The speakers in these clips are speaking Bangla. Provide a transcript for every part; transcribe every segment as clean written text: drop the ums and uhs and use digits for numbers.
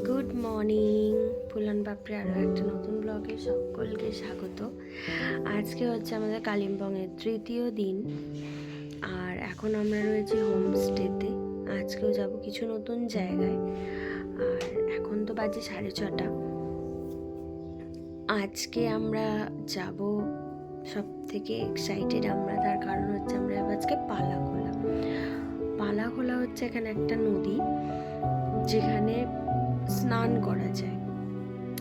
গুড মর্নিং ফুলন পাপড়ি আরও একটা নতুন ব্লগে সকলকে স্বাগত। আজকে হচ্ছে আমাদের কালিম্পংয়ের তৃতীয় দিন, আর এখন আমরা রয়েছি হোমস্টেতে। আজকেও যাব কিছু নতুন জায়গায়, আর এখন তো বাজে 6:30। আজকে আমরা যাব সব থেকে এক্সাইটেড আমরা, তার কারণ হচ্ছে আমরা আজকে পালাখোলা হচ্ছে এখানে একটা নদী যেখানে স্নান করা যায়,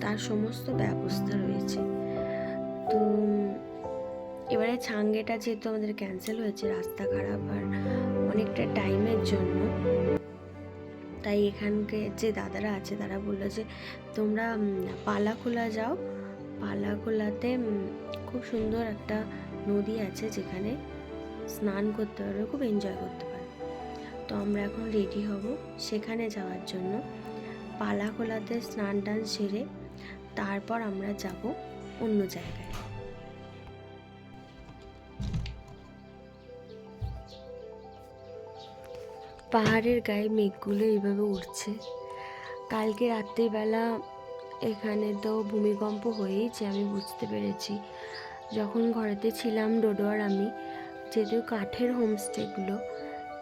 তার সমস্ত ব্যবস্থা রয়েছে। তো এবারে ছাঙ্গেটা যেহেতু আমাদের ক্যান্সেল হয়েছে, রাস্তা খারাপ আর অনেকটা টাইমের জন্য, তাই এখানকে যে দাদারা আছে তারা বললো যে তোমরা পালাখোলা যাও। পালাখোলাতে খুব সুন্দর একটা নদী আছে যেখানে স্নান করতে পারবে, খুব এনজয় করতে পারবে। তো আমরা এখন রেডি হব সেখানে যাওয়ার জন্য। পালাখোলাতে স্নান টান সেরে তারপর আমরা যাব অন্য জায়গায়। পাহাড়ের গায়ে মেঘগুলো এইভাবে উঠছে। কালকে রাত্রিবেলা এখানে তো ভূমিকম্প হয়েইছে, আমি বুঝতে পেরেছি যখন ঘরেতে ছিলাম ডোডো আর আমি। যেহেতু কাঠের হোমস্টেগুলো,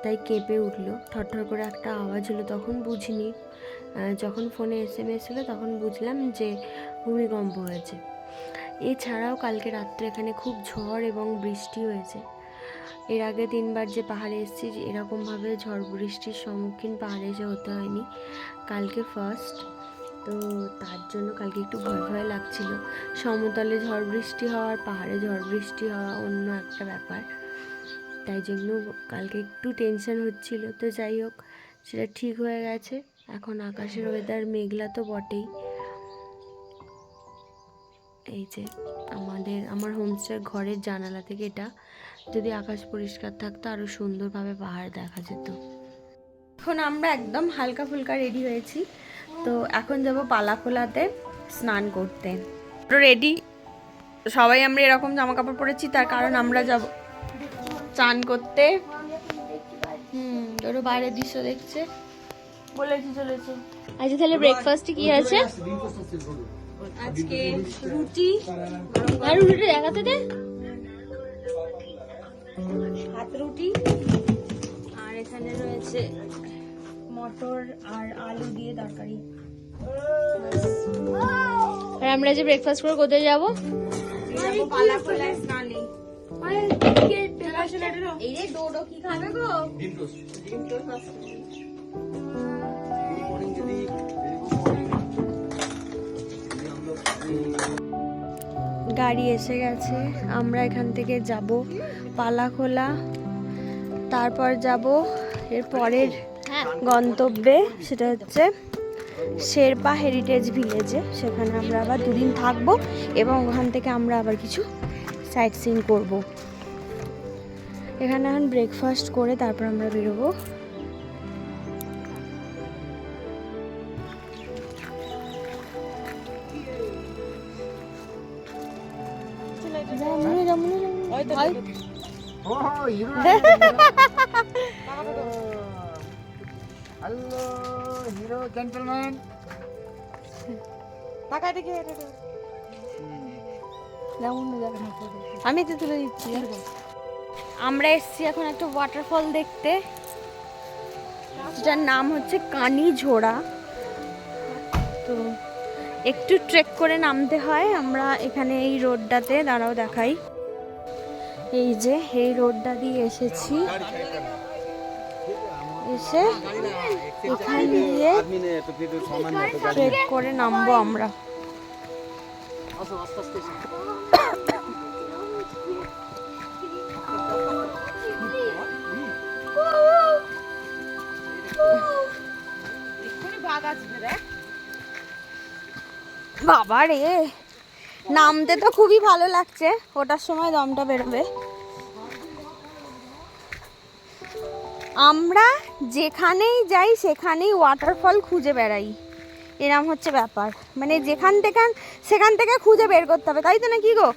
তাই কেঁপে উঠলো, থরথর করে একটা আওয়াজ হলো। তখন বুঝিনি, যখন ফোনে SMS এলো তখন বুঝলাম যে ভূমিকম্প হয়েছে। এছাড়াও কালকে রাত্রে এখানে খুব ঝড় এবং বৃষ্টি হয়েছে। এর আগে 3বার যে পাহাড়ে এসেছি এরকমভাবে ঝড় বৃষ্টির সম্মুখীন পাহাড়ে এসে হতে হয়নি, কালকে ফার্স্ট। তো তার জন্য কালকে একটু ভয় ভয় লাগছিল। সমতলে ঝড় বৃষ্টি হওয়ার, পাহাড়ে ঝড় বৃষ্টি হওয়া অন্য একটা ব্যাপার, তাই জন্য কালকে একটু টেনশন হচ্ছিল। তো যাই হোক, সেটা ঠিক হয়ে গেছে। এখন আকাশের ওয়েদার মেঘলা তো বটেই। এই যে আমার হোমস্টের ঘরের জানালা থেকে এটা, যদি আকাশ পরিষ্কার থাকতো আরও সুন্দরভাবে পাহাড় দেখা যেত। এখন আমরা একদম হালকা ফুলকা রেডি হয়েছি, তো এখন যাব পালাখোলাতে স্নান করতে। রেডি সবাই, আমরা এরকম জামা কাপড় পরেছি, তার কারণ আমরা যাব চান করতে। ওর বাইরের দৃশ্য দেখছে বলেছি চলেছে। আজকে তাহলে ব্রেকফাস্টে কি আছে? আজকে রুটি, আর রুটিটা দেখাতে দে। হাত রুটি, আর এখানে রয়েছে মটর আর আলু দিয়ে তরকারি। আর আমরা যে ব্রেকফাস্ট করে কোথায় যাবো? পালাখোলায় স্নানে। এই রে ডোডো কি খাবে গো? ডিম টোস্ট। গাড়ি এসে গেছে, আমরা এখান থেকে যাব পালাখোলা, তারপর যাব এর পরের গন্তব্যে, সেটা হচ্ছে শেরপা হেরিটেজ ভিলেজে। সেখানে আমরা আবার 2 দিন থাকবো এবং ওখান থেকে আমরা আবার কিছু সাইট সিইং করবো। এখানে এখন ব্রেকফাস্ট করে তারপর আমরা বেরোবো। হ্যালো হিরো জেন্টলম্যান, আমি তো তুলে দিচ্ছি। আমরা এসেছি এখন একটা ওয়াটারফল দেখতে, যার নাম হচ্ছে কানি ঝোড়া। তো একটু ট্রেক করে নামতে হয়। আমরা এখানে এই রোডটাতে, দাঁড়াও দেখাই, এই যে এই রোডটা দিয়ে এসেছি, এসে এখান দিয়ে ট্রেক করে নামবো আমরা। বাবা রে, নামতে তো খুবই ভালো লাগছে, ওটার সময় দমটা বেরোবে। আমরা যেখানেই যাই সেখানেই ওয়াটারফল খুঁজে বেড়াই, এরম হচ্ছে ব্যাপার। মানে সেখান থেকে খুঁজে বের করতে হবে, তাই তো নাকি গো?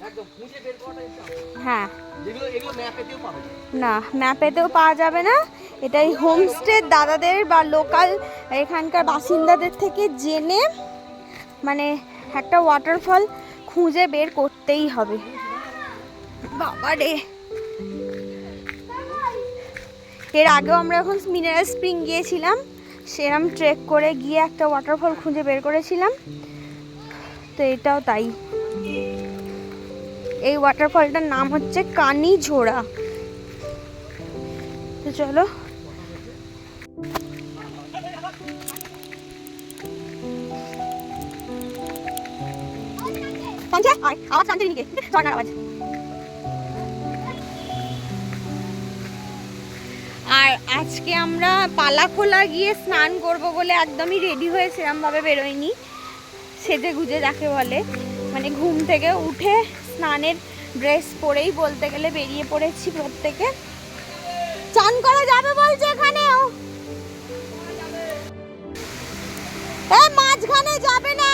হ্যাঁ, না, ম্যাপেতেও পাওয়া যাবে না। এটাই হোমস্টে দাদাদের বা লোকাল এখানকার বাসিন্দাদের থেকে জেনে মানে একটা ওয়াটারফল খুঁজে বের করতেই হবে। বাবা রে, এর আগেও আমরা এখন মিনারেল স্প্রিং গিয়েছিলাম, সেরম ট্রেক করে গিয়ে একটা ওয়াটারফল খুঁজে বের করেছিলাম, তো এটাও তাই। এই ওয়াটারফলটার নাম হচ্ছে কানি ঝোড়া। তো চলো, আর আজকে আমরা পালাখোলা গিয়ে স্নান করব বলে একদমই রেডি হয়ে সেরমভাবে বেরোয়নি, সেজে গুজে যাকে বলে, মানে ঘুম থেকে উঠে স্নানের ড্রেস পরেই বলতে গেলে বেরিয়ে পড়েছি প্রত্যেকে। চান করা যাবে বলছে এখানেও, মাঝখানে যাবে না।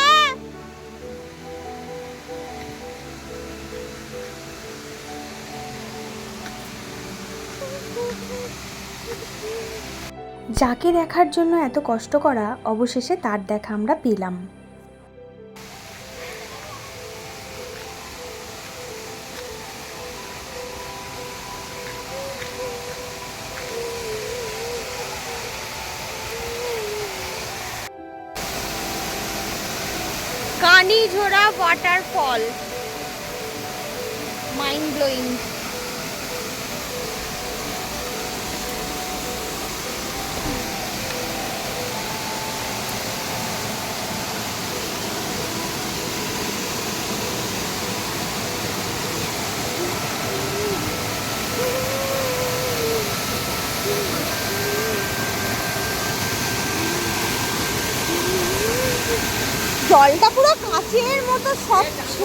যাকে দেখার জন্য এত কষ্ট করা, অবশেষে তার দেখা আমরা পেলাম। কানি ঝোড়া ওয়াটারফল, মাইন্ড ব্লোয়িং। জলটা পুরো কাচের মতো স্বচ্ছ।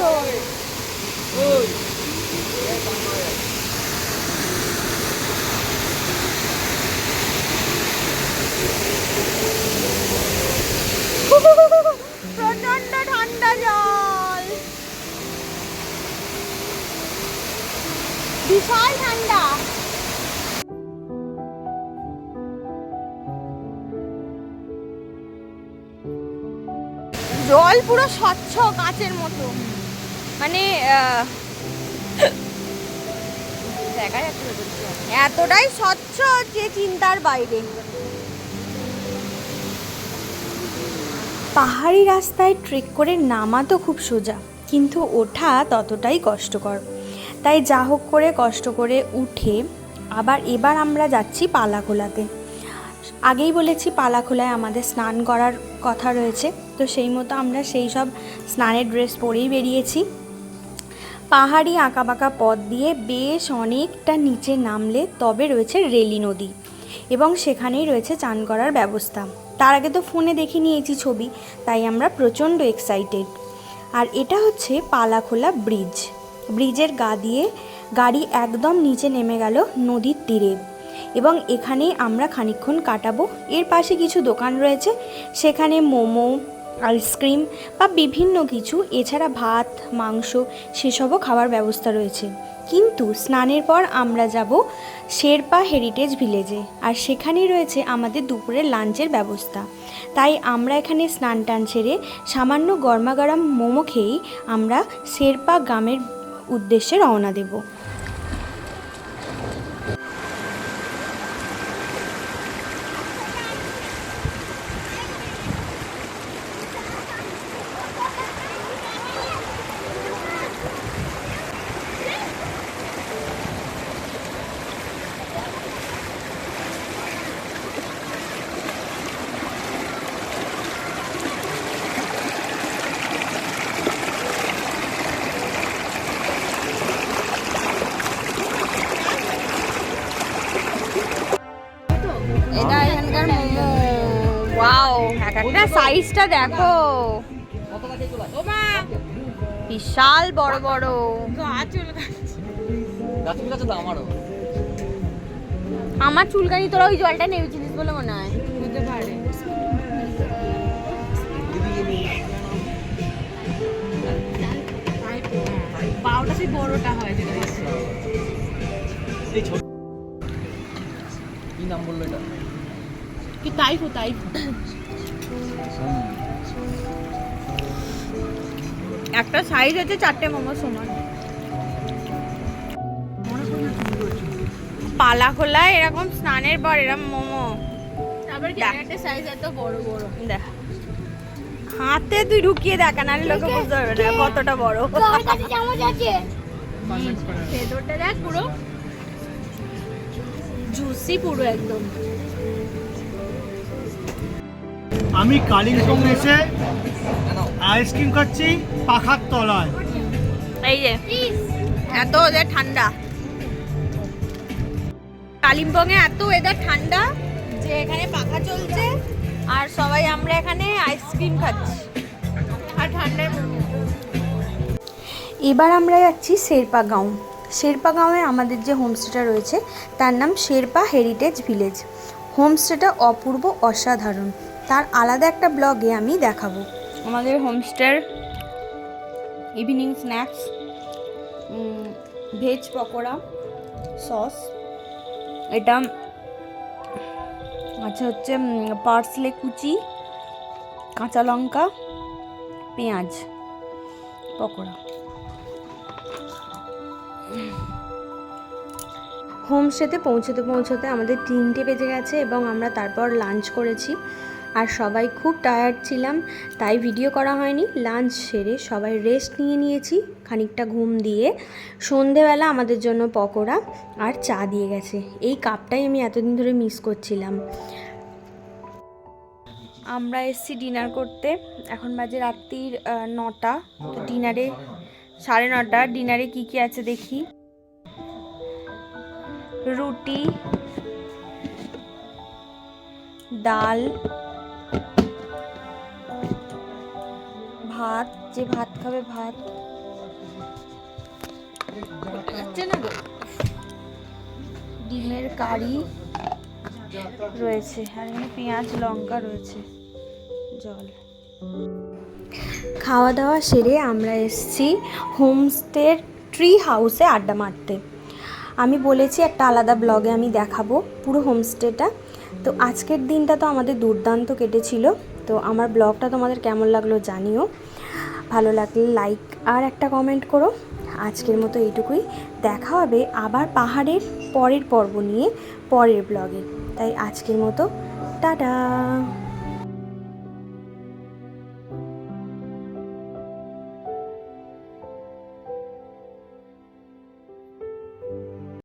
প্রচন্ড ঠান্ডা জল, বিশাল ঠান্ডা। জল পুরো স্বচ্ছ কাচের মতো, মানে দেখা যাচ্ছে এতটাই স্বচ্ছ যে চিন্তার বাইরে। পাহাড়ি রাস্তায় ট্রেক করে নামা তো খুব সোজা, কিন্তু ওঠা ততটাই কষ্টকর। তাই যা হোক করে কষ্ট করে উঠে এবার আমরা যাচ্ছি পালাখোলাতে। আগেই বলেছি পালাখোলায় আমাদের স্নান করার কথা রয়েছে, তো সেই মতো আমরা সেই সব স্নানের ড্রেস পরেই বেরিয়েছি। পাহাড়ি আঁকাবাঁকা পথ দিয়ে বেশ অনেকটা নিচে নামলে তবে রয়েছে রেলি নদী, এবং সেখানেই রয়েছে চান করার ব্যবস্থা। তার আগে তো ফোনে দেখে নিয়েছি ছবি, তাই আমরা প্রচণ্ড এক্সাইটেড। আর এটা হচ্ছে পালাখোলা ব্রিজ। ব্রিজের গা দিয়ে গাড়ি একদম নিচে নেমে গেল নদীর তীরে, এবং এখানেই আমরা খানিকক্ষণ কাটাবো। এর পাশে কিছু দোকান রয়েছে, সেখানে মোমো, আইসক্রিম বা বিভিন্ন কিছু, এছাড়া ভাত মাংস সেসবও খাওয়ার ব্যবস্থা রয়েছে। কিন্তু স্নানের পর আমরা যাব শেরপা হেরিটেজ ভিলেজে, আর সেখানেই রয়েছে আমাদের দুপুরের লাঞ্চের ব্যবস্থা। তাই আমরা এখানে স্নান টান সেরে সামান্য গরমাগরম মোমো খেয়েই আমরা শেরপা গ্রামের উদ্দেশ্যে রওনা দেব। এটা এখানকার মোমো, ওয়াও, একটা সাইজটা দেখো, বিশাল বড় বড়। আমার চুলকানি, তোরা ওই জলটা নেমেছিলিস বলে মনে হয়, হতে পারে। পাউডার সেই বড়টা হয় যেটা কি নাম বললো এটা? কি তাইফু তাইফু। একটা সাইজ হচ্ছে 4টে মোমো সমান। পালা খোলায় এরকম স্নানের পর এরকম মোমো তারপর ক্যারেটে সাইজ এত বড় বড়। দেখ, হাতে তুই ঢুকিয়ে দেখা, নাহলে লোকে বুঝতে পারবে না কতটা বড়। ভেতরটা দেখ পুরো জুসি পুরো একদম। আমি কালিম্পং এসে আইসক্রিম খাচ্ছি পাখার তলায়। এই যে এত ওদের ঠান্ডা, কালিম্পং এ এত ওয়েদার ঠান্ডা যে এখানে পাখা চলছে আর সবাই আমরা এখানে আইসক্রিম খাচ্ছি আর ঠান্ডায় মোমো। এবার আমরা যাচ্ছি শেরপা গাঁও। শেরপা গাঁওয়ে আমাদের যে হোমস্টেটা রয়েছে তার নাম শেরপা হেরিটেজ ভিলেজ। হোমস্টেটা অপূর্ব অসাধারণ, তার আলাদা একটা ব্লগে আমি দেখাবো। আমাদের হোমস্টের evening snacks, veg pakora, sauce, এটা আচ্ছা হচ্ছে পার্সলে কুচি, কাঁচা লঙ্কা, পেঁয়াজ, পকোড়া। হোমস্টেতে পৌঁছতে পৌঁছতে আমাদের 3টে বেজে গেছে এবং আমরা তারপর লাঞ্চ করেছি। আর সবাই খুব টায়ার্ড ছিলাম, তাই ভিডিও করা হয়নি। লাঞ্চ সেরে সবাই রেস্ট নিয়েছি, খানিকটা ঘুম দিয়ে সন্ধেবেলা আমাদের জন্য পকোড়া আর চা দিয়ে গেছে। এই কাপটাই আমি এতদিন ধরে মিস করছিলাম। আমরা এসেছি ডিনার করতে, এখন বাজে রাত্রির 9টা। তো ডিনারে 9:30। ডিনারে কি কি আছে দেখি। রুটি, ডাল, ভাত, যে ভাত খাবে ভাত, ডিমের কারি রয়েছে, আর এখানে পেঁয়াজ লঙ্কা রয়েছে, জল। খাওয়া দাওয়া সেরে আমরা এসেছি হোমস্টের ট্রি হাউসে আড্ডা মারতে। আমি বলেছি একটা আলাদা ব্লগে আমি দেখাবো পুরো হোমস্টেটা। তো আজকের দিনটা তো আমাদের দুর্দান্ত কেটেছিল। তো আমার ব্লগটা তোমাদের কেমন লাগলো জানিও, ভালো লাগলে লাইক আর একটা কমেন্ট করো। আজকের মতো এইটুকুই, দেখা হবে আবার পাহাড়ের পরের পর্ব নিয়ে পরের ব্লগে। তাই আজকের মতো টাটা।